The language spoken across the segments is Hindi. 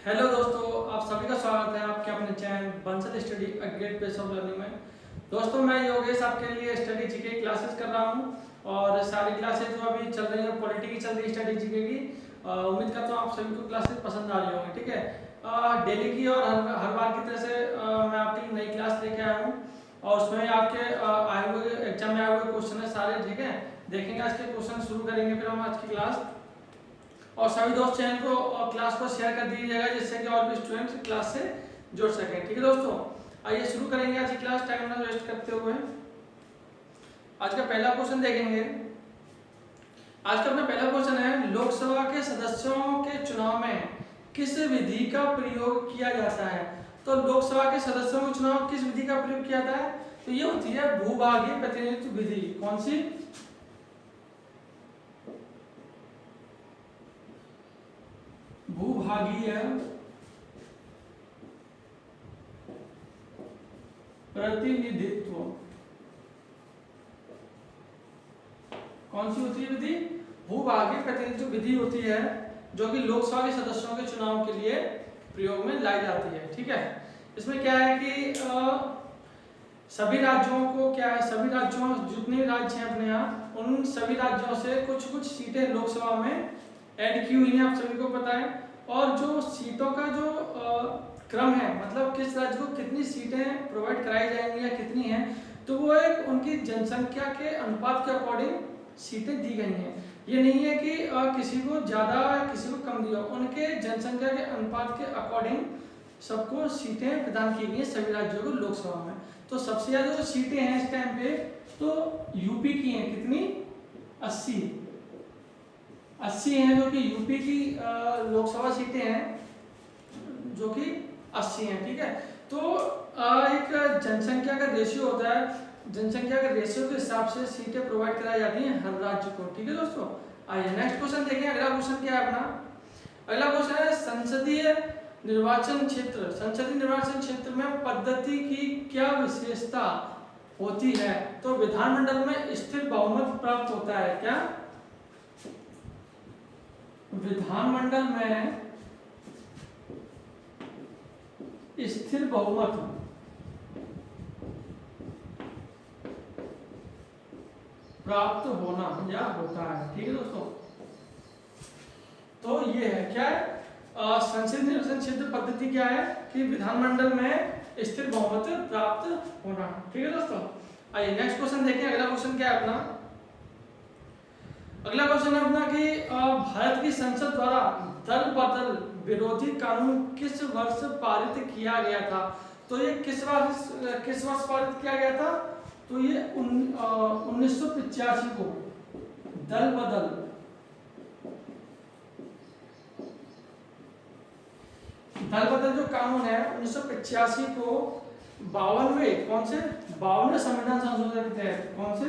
हेलो दोस्तों, आप सभी का स्वागत है आपके अपने channel Bansal study a great pace of learning में। दोस्तों, मैं योगेश आपके लिए स्टडी जीके क्लासेस कर रहा हूं और सारी क्लासेस जो अभी चल रही है पॉलिटी की चल रही है, स्टडी जीके की। उम्मीद करता हूं आप सभी को क्लासेस पसंद आ रही होंगी। ठीक है, डेली की और हर बार की तरह से मैं आपके लिए नई क्लास लेके आया हूँ और उसमें आपके आए हुए एग्जाम में आए हुए क्वेश्चन है सारे। ठीक है, देखेंगे आज के क्वेश्चन, शुरू करेंगे फिर हम आज की क्लास। और सभी दोस्त चैनल को और क्लास को शेयर कर दीजिएगा जिससे कि और भी स्टूडेंट्स क्लास से जुड़ सकें। ठीक है दोस्तों, आइए शुरू करेंगे आज की क्लास टाइम ना वेस्ट करते हुए। आज का पहला क्वेश्चन देखेंगे। आज का अपना पहला क्वेश्चन है, लोकसभा के सदस्यों के चुनाव में किस विधि का प्रयोग किया जाता है? तो लोकसभा के सदस्यों के चुनाव किस विधि का प्रयोग किया जाता है? तो ये होती है भूभागीय प्रतिनिधित्व विधि। कौन सी? भूभागीय प्रतिनिधित्व। कौन सी होती है विधि? भूभागीय प्रतिनिधित्व विधि होती है जो कि लोकसभा के सदस्यों के चुनाव के लिए प्रयोग में लाई जाती है। ठीक है, इसमें क्या है कि सभी राज्यों को क्या है, सभी राज्यों जितने राज्य हैं अपने यहाँ, उन सभी राज्यों से कुछ कुछ सीटें लोकसभा में ऐड की हुई हैं, आप सभी को पता है। और जो सीटों का जो क्रम है, मतलब किस राज्य को कितनी सीटें प्रोवाइड कराई जाएंगी या कितनी हैं, तो वो एक उनकी जनसंख्या के अनुपात के अकॉर्डिंग सीटें दी गई हैं। ये नहीं है कि किसी को ज़्यादा किसी को कम दिया, उनके जनसंख्या के अनुपात के अकॉर्डिंग सबको सीटें प्रदान की गई हैं सभी राज्यों को लोकसभा में। तो सबसे ज़्यादा जो सीटें हैं इस टाइम पे तो यूपी की हैं। कितनी? 80 हैं, जो कि यूपी की लोकसभा सीटें हैं जो कि 80 हैं। ठीक है, तो एक जनसंख्या का रेशियो होता है, जनसंख्या के रेशियो के हिसाब से सीटें प्रोवाइड कराई जाती हैं हर राज्य को। ठीक है दोस्तों, आइए नेक्स्ट क्वेश्चन देखें। अगला क्वेश्चन क्या है अपना? अगला क्वेश्चन है, संसदीय निर्वाचन क्षेत्र। संसदीय निर्वाचन क्षेत्र में पद्धति की क्या विशेषता होती है? तो विधानमंडल में स्थिर बहुमत प्राप्त होता है। क्या? विधानमंडल में स्थिर बहुमत प्राप्त होना या होता है। ठीक है दोस्तों, तो ये है क्या है संसदीय निर्वाचन क्षेत्र पद्धति क्या है कि विधानमंडल में स्थिर बहुमत प्राप्त होना। ठीक है दोस्तों, आइए नेक्स्ट क्वेश्चन देखें। अगला क्वेश्चन क्या है अपना? अगला क्वेश्चन है अपना कि भारत की संसद द्वारा दल बदल विरोधी कानून किस वर्ष पारित किया गया था? तो ये किस वर्ष पारित किया गया था? तो ये 1985 को दल बदल जो कानून है 1985 को 52वें कौन से 52वें संविधान संशोधन के तहत, कौन से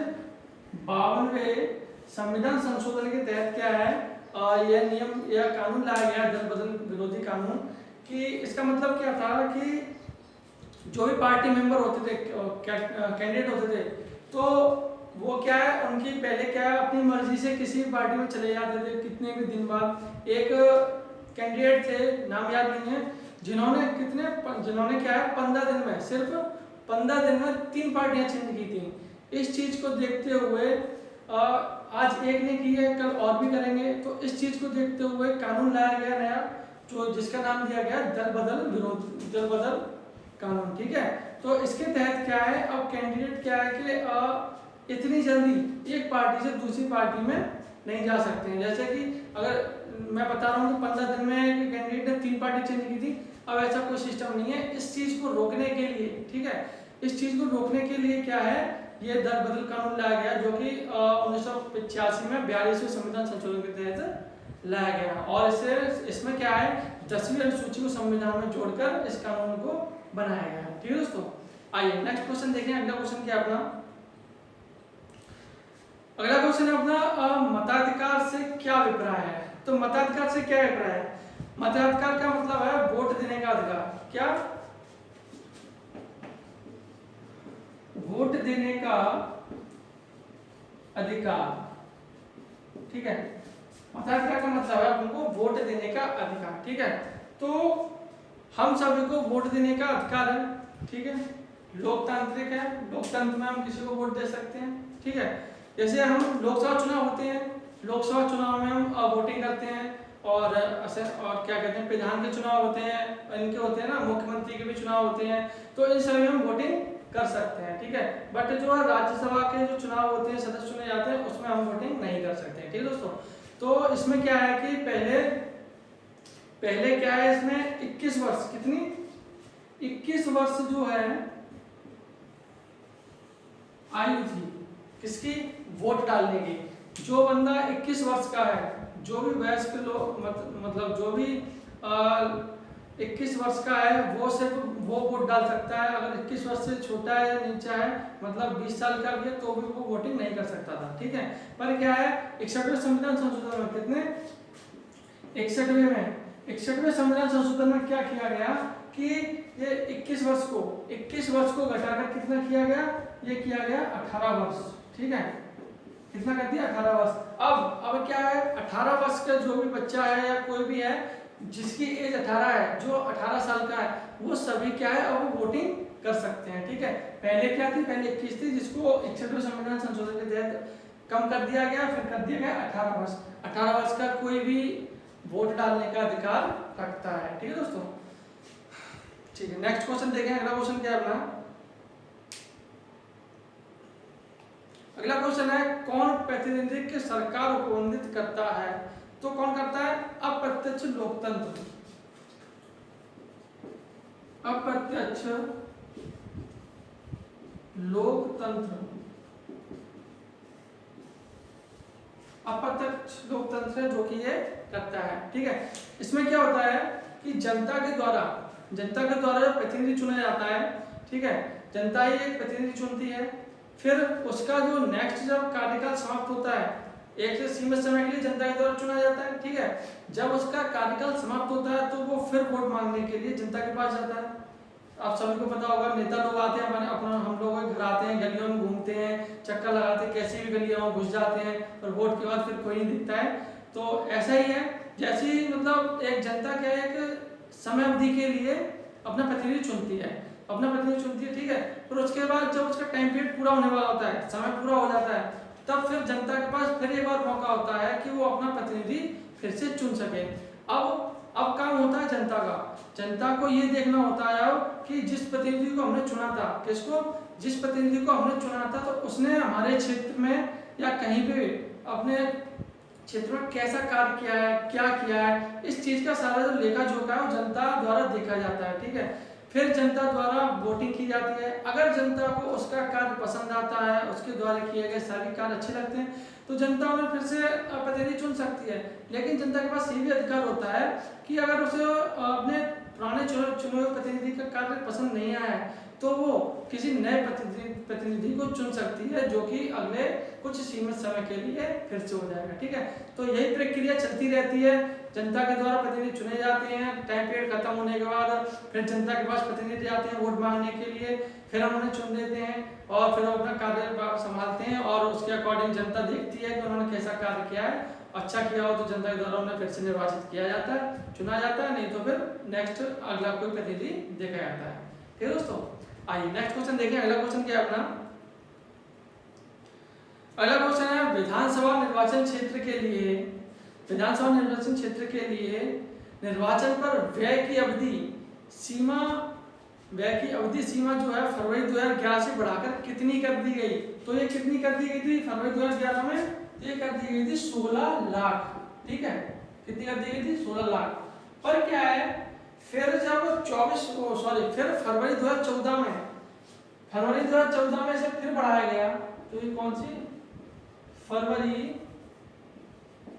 52वें संविधान संशोधन के तहत क्या है यह नियम, यह कानून लाया गया दल बदल विरोधी कानून। कि इसका मतलब क्या था कि जो भी पार्टी मेंबर होते थे, कैंडिडेट होते थे, तो वो क्या है उनकी पहले क्या है अपनी मर्जी से किसी भी पार्टी में चले जाते थे। कितने भी दिन बाद एक कैंडिडेट थे, नाम याद नहीं है, जिन्होंने क्या है 15 दिन में, सिर्फ 15 दिन में 3 पार्टियां चेंज की थी। इस चीज को देखते हुए आज एक ने की है, कल और भी करेंगे। तो इस चीज को देखते हुए कानून लाया गया नया, जो जिसका नाम दिया गया दल बदल कानून। ठीक है, तो इसके तहत क्या है अब कैंडिडेट क्या है कि इतनी जल्दी एक पार्टी से दूसरी पार्टी में नहीं जा सकते हैं। जैसे कि अगर मैं बता रहा हूँ कि 15 दिन में कैंडिडेट ने 3 पार्टी चेंज की थी, अब ऐसा कोई सिस्टम नहीं है। इस चीज को रोकने के लिए, ठीक है, इस चीज को रोकने के लिए क्या है ये दल बदल कानून लाया गया, जो कि 1985 में 42वें संविधान संशोधन के तहत लाया गया। और इसमें क्या है 10वीं अनुसूची को संविधान में जोड़कर इस कानून को बनाया गया। ठीक है दोस्तों, आइए नेक्स्ट क्वेश्चन देखें। अगला क्वेश्चन क्या अपना? अगला क्वेश्चन है अपना मताधिकार से क्या अभिप्राय है? तो मताधिकार से क्या अभिप्राय है? मताधिकार का मतलब है वोट देने का अधिकार। क्या? वोट देने का अधिकार। ठीक है, मताधिकार का मतलब है उनको वोट देने का अधिकार। ठीक है, तो हम सभी को वोट देने का अधिकार है, ठीक है, लोकतांत्रिक है, लोकतंत्र में हम किसी को वोट दे सकते हैं, ठीक है। जैसे हम लोकसभा चुनाव होते हैं, लोकसभा चुनाव में हम वोटिंग करते हैं, और क्या कहते हैं, प्रधान के चुनाव होते हैं, इनके होते हैं ना, मुख्यमंत्री के भी चुनाव होते हैं, तो इन सभी में हम वोटिंग कर सकते हैं, ठीक है। बट जो है राज्यसभा के जो चुनाव होते हैं, सदस्य चुने जाते हैं, उसमें हम वोटिंग नहीं कर सकते हैं, ठीक है दोस्तों। तो इसमें क्या है कि पहले क्या है, इसमें 21 वर्ष, कितनी 21 वर्ष जो है आयु थी किसकी, वोट डालने की। जो बंदा 21 वर्ष का है, जो भी वयस्क लोग मतलब जो भी 21 वर्ष का है, वो सिर्फ वो वोट डाल सकता है। अगर 21 वर्ष से छोटा है या नीचा है, मतलब 20 साल का भी है, तो भी वो वोटिंग नहीं कर सकता था, ठीक है। पर क्या है, 61वें संविधान संशोधन में कितने 61वें संविधान संशोधन में क्या किया गया कि ये 21 वर्ष को घटाकर कितना किया गया, ये किया गया 18 वर्ष, ठीक है। कितना कर दिया, 18 वर्ष। अब क्या है, 18 वर्ष का जो भी बच्चा है या कोई भी है जिसकी एज 18 है, जो 18 साल का है, वो सभी क्या है, अब वो वोटिंग कर सकते हैं, ठीक है। पहले क्या थी, पहले 21 थी, जिसको 61वें संविधान संशोधन के तहत कम कर दिया गया, फिर कर दिया गया 18 वर्ष। 18 वर्ष का कोई भी वोट डालने का अधिकार रखता है, ठीक है दोस्तों। ठीक है, नेक्स्ट क्वेश्चन देखें। अगला क्वेश्चन क्या है अपना, अगला क्वेश्चन है, कौन प्रतिनिधित्व सरकार को प्रतिनिधित्व करता है। तो कौन करता है, अप्रत्यक्ष लोकतंत्र, अप्रत्यक्ष लोकतंत्र, अप्रत्यक्ष लोकतंत्र है जो कि ये करता है, ठीक है। इसमें क्या होता है कि जनता के द्वारा प्रतिनिधि चुना जाता है, ठीक है। जनता ही एक प्रतिनिधि चुनती है, फिर उसका जो नेक्स्ट जब कार्यकाल समाप्त होता है, एक से सीमित समय के लिए जनता के द्वारा चुना जाता है, ठीक है। जब उसका कार्यकाल समाप्त होता है तो वो फिर वोट मांगने के लिए जनता के पास जाता है। आप सभी को पता होगा, नेता लोग आते हैं, हम लोगों के घर आते हैं, गलियों में घूमते हैं, चक्कर लगाते हैं, कैसी भी गलियों में घुस जाते हैं, और वोट के बाद फिर कोई नहीं दिखता है। तो ऐसा ही है, जैसे ही मतलब एक जनता क्या है, एक समय अवधि के लिए अपना प्रतिनिधि चुनती है, ठीक है। फिर उसके बाद जब उसका टाइम पीरियड पूरा होने वाला होता है, समय पूरा हो जाता है, तब फिर जनता के पास फिर एक बार मौका होता है कि वो अपना प्रतिनिधि फिर से चुन सके। अब काम होता है जनता का, जनता को ये देखना होता है अब कि जिस प्रतिनिधि को हमने चुना था, जिस प्रतिनिधि को हमने चुना था, तो उसने हमारे क्षेत्र में या कहीं पे अपने क्षेत्र में कैसा कार्य किया है, क्या किया है, इस चीज का सारा जो लेखा जोखा है वो जनता द्वारा देखा जाता है, ठीक है। फिर जनता द्वारा वोटिंग की जाती है। अगर जनता को उसका कार्य पसंद आता है, उसके द्वारा किए गए सारे कार्य अच्छे लगते हैं, तो जनता उन्हें फिर से प्रतिनिधि चुन सकती है। लेकिन जनता के पास ये भी अधिकार होता है कि अगर उसे अपने पुराने चुने हुए प्रतिनिधि का कार्य पसंद नहीं आया है, तो वो किसी नए प्रतिनिधि को चुन सकती है, जो कि अगले कुछ सीमित समय के लिए फिर से हो जाएगा, ठीक है। तो यही प्रक्रिया चलती रहती है, जनता के द्वारा प्रतिनिधि चुने जाते हैं, टाइम पीरियड खत्म होने के बाद फिर जनता के पास प्रतिनिधि आते हैं वोट मांगने के लिए, फिर हम उन्हें चुन देते हैं और फिर अपना कार्य संभालते हैं, और उसके अकॉर्डिंग जनता देखती है कि उन्होंने कैसा कार्य किया है। अच्छा किया हो तो जनता के द्वारा उन्हें फिर से निर्वाचित किया जाता है, चुना जाता है, नहीं तो फिर नेक्स्ट अगला कोई प्रतिनिधि देखा जाता है, ठीक है दोस्तों। आइए नेक्स्ट क्वेश्चन देखें। अगला क्वेश्चन क्या है अपना, अगला क्वेश्चन है, विधानसभा निर्वाचन क्षेत्र के लिए निर्वाचन पर व्यय की अवधि सीमा जो है फरवरी 2011 से बढ़ाकर कितनी कर दी गई। तो ये कितनी कर दी गई थी फरवरी 2011 में, ये कर दी गई थी 16 लाख, ठीक है। कितनी कर दी गई थी, 16 लाख। पर क्या है, फिर जब फिर फरवरी 2014 में इसे फिर बढ़ाया गया। तो ये कौन सी, फरवरी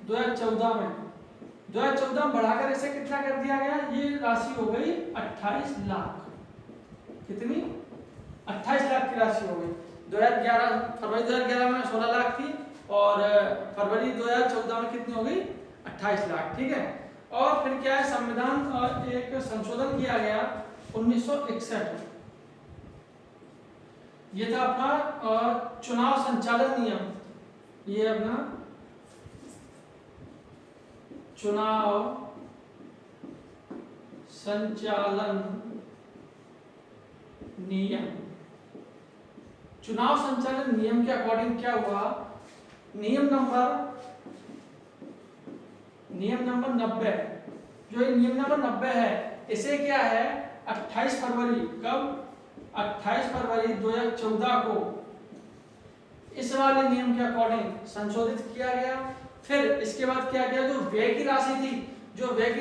2014 में बढ़ाकर इसे कितना कर दिया गया, ये राशि हो गई 28 लाख। कितनी, 28 लाख की राशि हो गई। 2011 फरवरी 2011 में 16 लाख थी, और फरवरी 2014 में कितनी हो गई, 28 लाख, ठीक है। और फिर क्या है, संविधान एक संशोधन किया गया 1961, ये था अपना चुनाव संचालन नियम, ये अपना चुनाव संचालन नियम। चुनाव संचालन नियम के अकॉर्डिंग क्या हुआ, नियम नंबर 90, जो ये नियम नंबर 90 है, इसे क्या है 28 फरवरी, कब 28 फरवरी 2014 को इस वाले नियम के अकॉर्डिंग संशोधित किया गया। फिर इसके बाद क्या किया, जो व्यय की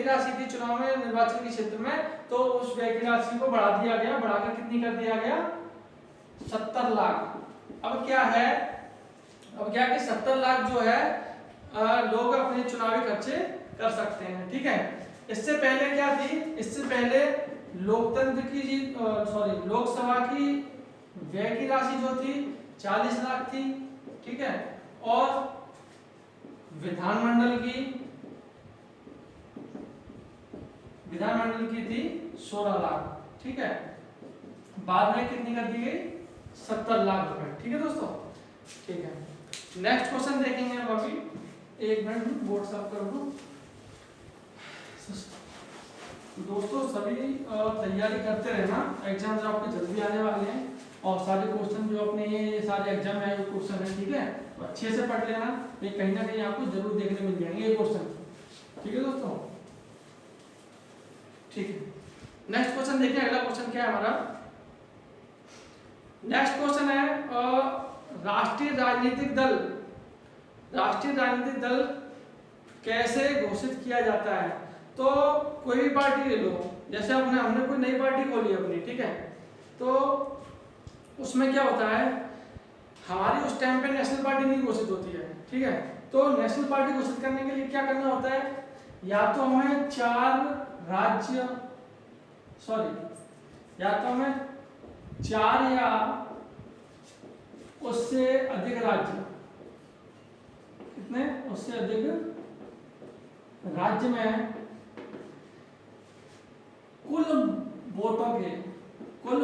राशि थी चुनाव में, निर्वाचन के क्षेत्र में, तो उस व्यय की राशि को बढ़ा दिया गया, बढ़ाकर कितनी कर दिया गया 70 लाख। अब क्या है कि 70 लाख जो है लोग अपने चुनावी खर्चे कर सकते हैं, ठीक है। इससे पहले क्या थी, इससे पहले लोकसभा की व्यय की राशि जो थी 40 लाख थी, ठीक है, और विधानमंडल की थी 16 लाख, ठीक है। बाद में कितनी कर दी गई 70 लाख रुपए, ठीक है दोस्तों, ठीक है। नेक्स्ट क्वेश्चन देखेंगे हम अभी, एक मिनट बोर्ड साफ कर दूं। दोस्तों सभी तैयारी करते रहना, एग्जाम आपके जल्दी आने वाले हैं, और सारे क्वेश्चन जो अपने ये सारे एग्जाम में आए क्वेश्चन है, ठीक है, तो अच्छे से पढ़ लेना, ये कहीं ना कहीं आपको जरूर देखने मिल जाएंगे ये क्वेश्चन, ठीक है दोस्तों, ठीक है। नेक्स्ट क्वेश्चन देखिए, अगला क्वेश्चन क्या है हमारा, नेक्स्ट क्वेश्चन है राष्ट्रीय राजनीतिक दल कैसे घोषित किया जाता है। तो कोई भी पार्टी ले लो, जैसे हमने कोई नई पार्टी खोली अपनी, ठीक है, तो उसमें क्या होता है, हमारी उस टाइम पे नेशनल पार्टी नहीं घोषित होती है, ठीक है। तो नेशनल पार्टी घोषित करने के लिए क्या करना होता है, या तो हमें 4 या उससे अधिक राज्य, कितने, उससे अधिक राज्य में कुल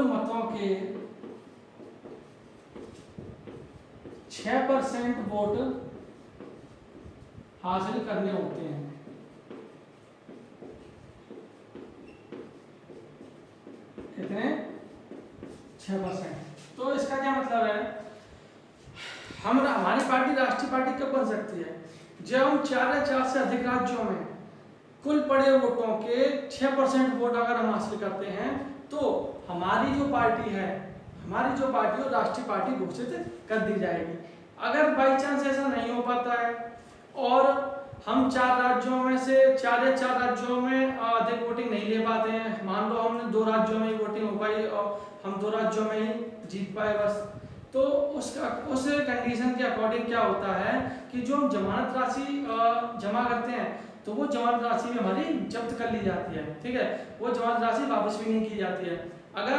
मतों के 6% वोट हासिल करने होते हैं। कितने, 6%। तो इसका क्या मतलब है, हमारी पार्टी राष्ट्रीय पार्टी कब बन सकती है, जब हम 4 या 4 से अधिक राज्यों में कुल पड़े वोटों के 6% वोट अगर हम हासिल करते हैं, तो हमारी जो पार्टी वो राष्ट्रीय पार्टी घोषित कर दी जाएगी। अगर बाई चांस ऐसा नहीं हो पाता है और हम 4 राज्यों में से 4 या 4 राज्यों में अधिक वोटिंग नहीं ले पाते हैं, मान लो हमने 2 राज्यों में ही वोटिंग हो पाई और हम 2 राज्यों में ही जीत पाए बस, तो उस कंडीशन के अकॉर्डिंग क्या होता है कि जो हम जमानत राशि जमा करते हैं, तो वो जमानत राशि भी हमारी जब्त कर ली जाती है, ठीक है, वो जमानत राशि वापस भी नहीं की जाती है। अगर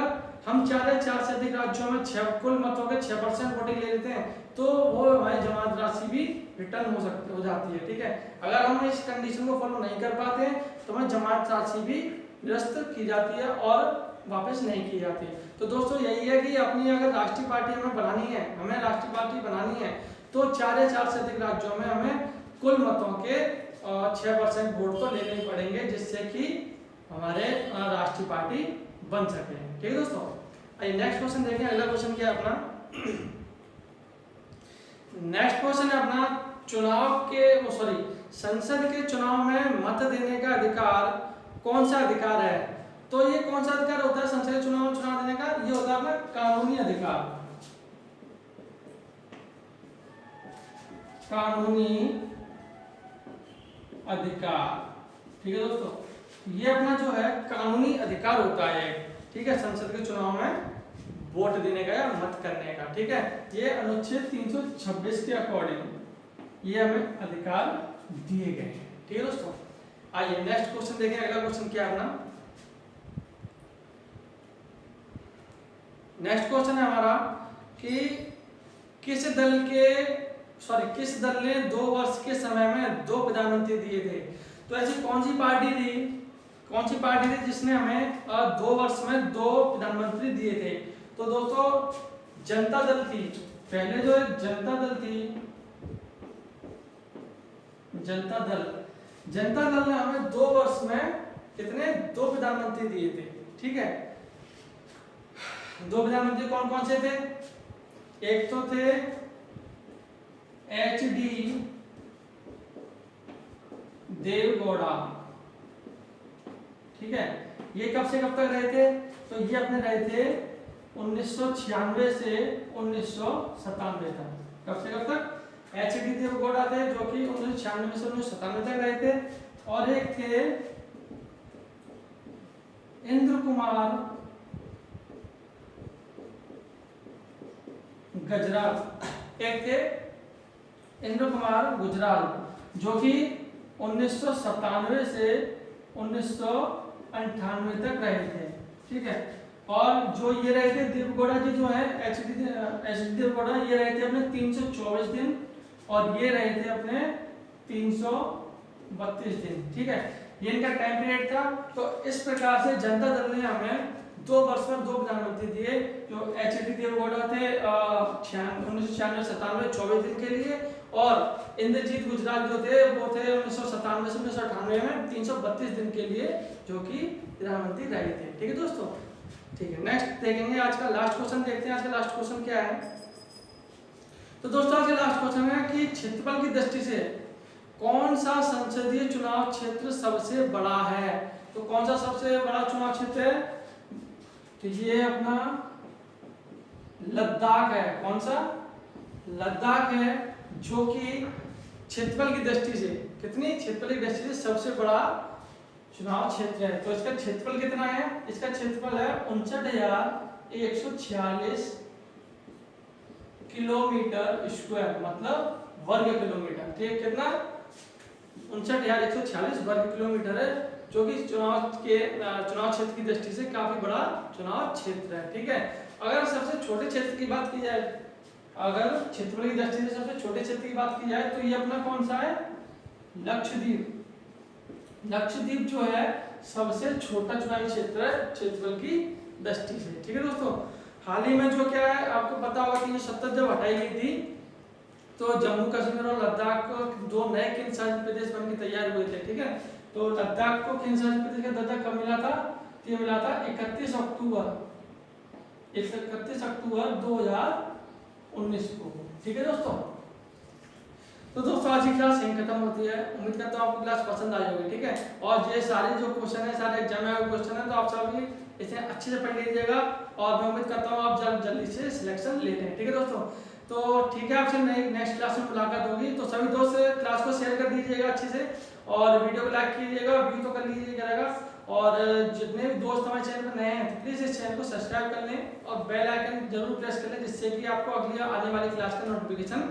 हम 4 या 4 से अधिक राज्यों में कुल मतों के 6% वोटिंग ले लेते हैं, तो वो हमारी जमानत राशि भी रिटर्न हो जाती है, ठीक है। अगर हम इस कंडीशन को फॉलो नहीं कर पाते हैं, तो हमें जमानत राशि भी निरस्त की जाती है और वापस नहीं की जाती है। तो दोस्तों यही है कि अपनी अगर राष्ट्रीय पार्टी हमें राष्ट्रीय पार्टी बनानी है, तो 4 या 4 से अधिक राज्यों में हमें कुल मतों के 6% वोट तो लेने ही पड़ेंगे, जिससे कि हमारे राष्ट्रीय पार्टी बन सके, ठीक है दोस्तों। आइए नेक्स्ट क्वेश्चन देखें, अगला क्वेश्चन क्या है अपना, नेक्स्ट क्वेश्चन है अपना संसद के चुनाव में मत देने का अधिकार कौन सा अधिकार है। तो ये कौन सा अधिकार होता है संसदीय चुनाव में चुनाव देने का, ये होता है अपना कानूनी अधिकार, ठीक है दोस्तों, ये अपना जो है कानूनी अधिकार होता है, ठीक है, संसद के चुनाव में वोट देने का या मत करने का, ठीक है। ये अनुच्छेद 326 के अकॉर्डिंग ये हमें अधिकार दिए गए हैं, ठीक है दोस्तों। आइए नेक्स्ट क्वेश्चन देखें, अगला क्वेश्चन क्या है अपना, नेक्स्ट क्वेश्चन है हमारा कि किस दल ने 2 वर्ष के समय में 2 प्रधानमंत्री दिए थे। तो ऐसी कौन सी पार्टी थी जिसने हमें 2 वर्ष में 2 प्रधानमंत्री दिए थे। तो दोस्तों जनता दल थी, पहले जो जनता दल थी, जनता दल ने हमें 2 वर्ष में कितने 2 प्रधानमंत्री दिए थे, ठीक है। 2 प्रधानमंत्री कौन कौन से थे? एक तो थे HD देवगौड़ा, ठीक है। ये कब से कब तक रहे थे? तो ये अपने रहे थे 1996 से 1997 तक। कब से कब तक? HD देवगौड़ा थे जो कि 1996 से 1997 तक रहे थे। और एक थे इंद्र कुमार गुजराल, एक थे इंद्र कुमार गुजराल जो कि 1997 से 1998 तक रहे थे, ठीक है। और जो ये रहे थे देवगौड़ा जी जो है HD देवगौड़ा, ये रहे थे अपने 324 दिन और ये रहे थे अपने 332 दिन, ठीक है। ये इनका टाइम पीरियड था। तो इस प्रकार से जनता दल ने हमें 2 वर्ष में 2 प्रधानमंत्री दिए। जो HD देवगौड़ा थे 1996-97 24 दिन के लिए, और इंद्रजीत गुजराल जो थे वो थे 1997 से 1998 में 332 दिन के लिए जो कि प्रधानमंत्री रहे थे, ठीक है दोस्तों। ठीक है, नेक्स्ट देखेंगे आज का लास्ट क्वेश्चन। देखते हैं आज का लास्ट क्वेश्चन क्या है। तो दोस्तों आज का लास्ट क्वेश्चन है कि क्षेत्रफल की दृष्टि से कौन सा संसदीय चुनाव क्षेत्र सबसे बड़ा है? तो कौन सा सबसे बड़ा चुनाव क्षेत्र है? तो ये अपना लद्दाख है। कौन सा? लद्दाख है, जो कि क्षेत्रफल की दृष्टि से, कितनी क्षेत्रफल की दृष्टि से सबसे बड़ा चुनाव क्षेत्र है। तो इसका क्षेत्रफल कितना है? इसका क्षेत्रफल है 59,146 किलोमीटर स्क्वायर, मतलब वर्ग किलोमीटर, ठीक। कितना? 59,146 वर्ग किलोमीटर है, जो कि चुनाव क्षेत्र की दृष्टि से काफी बड़ा चुनाव क्षेत्र है, ठीक है। अगर सबसे छोटे क्षेत्र की बात की जाए, अगर क्षेत्रफल की दृष्टि से सबसे छोटे क्षेत्र की बात की जाए तो ये अपना कौन सा है? लक्षद्वीप। लक्षद्वीप जो है सबसे छोटा चुनावी क्षेत्र है क्षेत्रफल की दृष्टि से, ठीक है दोस्तों। हाल ही में जो क्या है आपको पता होगा कि 1970 जब हटाई गई थी तो जम्मू कश्मीर और लद्दाख को 2 नए केंद्र शासित प्रदेश बनने की तैयार हुए थे, ठीक है। तो लद्दाख को केंद्र शासित प्रदेश का दर्जा कब मिला था? ये मिला था 31 अक्टूबर 2019 को, ठीक है दोस्तों। तो दोस्तों आज की क्लास यहीं खत्म होती है। उम्मीद करता हूँ आपको क्लास पसंद आई होगी, ठीक है। और ये सारे जो क्वेश्चन है, सारे एग्जाम में क्वेश्चन है, तो आप सभी इसे अच्छे से पढ़ लीजिएगा और मैं उम्मीद करता हूँ आप जल्दी से सिलेक्शन ले लें, ठीक है दोस्तों। तो ठीक है, आपसे नेक्स्ट क्लास में मुलाकात होगी। तो सभी दोस्त क्लास को शेयर कर दीजिएगा अच्छे से, और वीडियो को लाइक कीजिएगा, व्यू तो कर लीजिएगा। और जितने भी दोस्त हमारे चैनल पर नए हैं तो प्लीज़ इस चैनल को सब्सक्राइब कर लें और बेल आइकन जरूर प्रेस कर लें, जिससे कि आपको अगली आने वाली क्लास का नोटिफिकेशन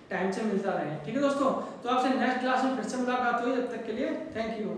टाइम से मिलता रहे, ठीक है दोस्तों। तो आपसे नेक्स्ट क्लास में फिर से मुलाकात हुई, जब तक के लिए थैंक यू।